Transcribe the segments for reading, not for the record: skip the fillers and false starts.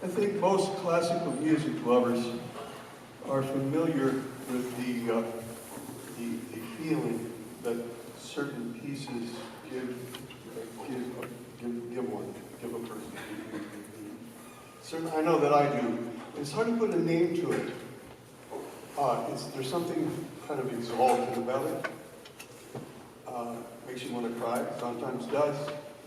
I think most classical music lovers are familiar with the feeling that certain pieces give a person. I know that I do. It's hard to put a name to it. There's something kind of exalted about it. Makes you want to cry, sometimes does.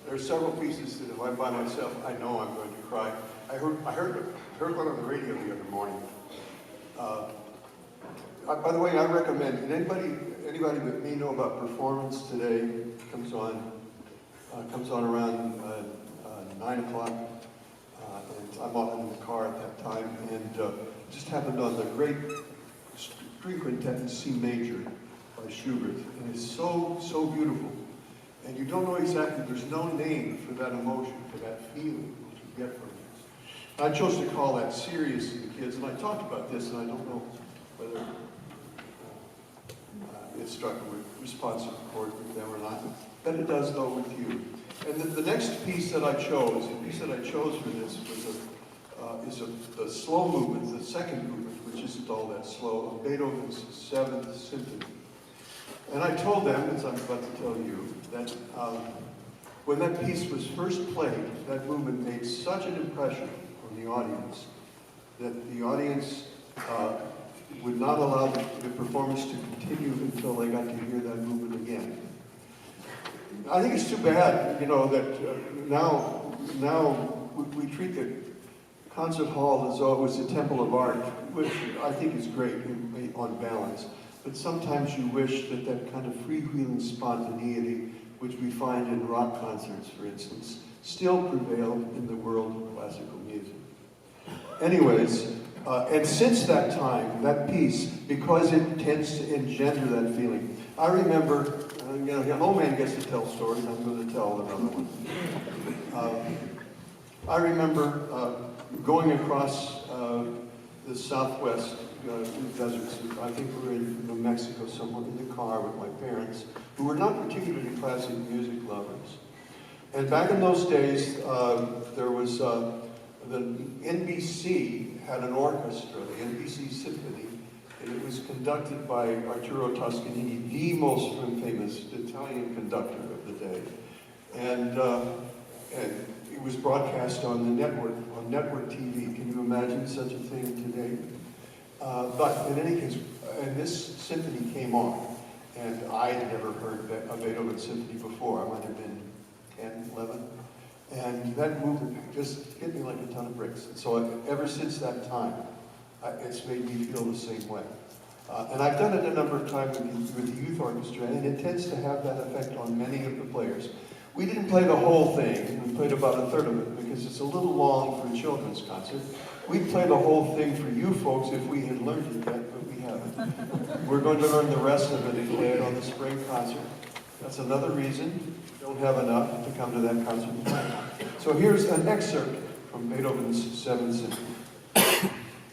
There are several pieces that if I'm by myself, I know I'm going to cry. I heard one on the radio the other morning. By the way, I recommend, and anybody that may know about Performance Today comes on around 9 o'clock, and I'm often in the car at that time, and just happened on the great string quintet in C major by Schubert, and it's so beautiful. And you don't know exactly, there's no name for that emotion, for that feeling that you get from this. I chose to call that serious to the kids, and I talked about this, and I don't know whether it struck a responsive chord with them or not, but it does though with you. And the next piece that I chose, for this is the slow movement, the second movement, which isn't all that slow, of Beethoven's Seventh Symphony. And I told them, as I'm about to tell you, that when that piece was first played, that movement made such an impression on the audience that the audience would not allow the performance to continue until they got to hear that movement again. I think it's too bad, that now we treat the concert hall as though it was a temple of art, which I think is great on balance. But sometimes you wish that kind of freewheeling spontaneity, which we find in rock concerts, for instance, still prevailed in the world of classical music. Anyways, and since that time, that piece, because it tends to engender that feeling, I remember, an old man gets to tell stories, I'm going to tell another one. I remember going across the southwest deserts. I think we were in New Mexico somewhere in the car with my parents, who were not particularly classic music lovers. And back in those days, there was the NBC had an orchestra, the NBC Symphony, and it was conducted by Arturo Toscanini, the most famous Italian conductor of the day. And it was broadcast on the network, on network TV. Can you imagine such a thing today? But in any case, and this symphony came on, and I had never heard a Beethoven symphony before. I might have been 10, 11. And that movement just hit me like a ton of bricks. And so ever since that time, it's made me feel the same way. And I've done it a number of times with the youth orchestra, and it tends to have that effect on many of the players. We didn't play the whole thing. We played about a third of it because it's a little long for a children's concert. We'd play the whole thing for you folks if we had learned it yet, but we haven't. We're going to learn the rest of it and play it on the spring concert. That's another reason we don't have enough to come to that concert. So here's an excerpt from Beethoven's Seventh Symphony.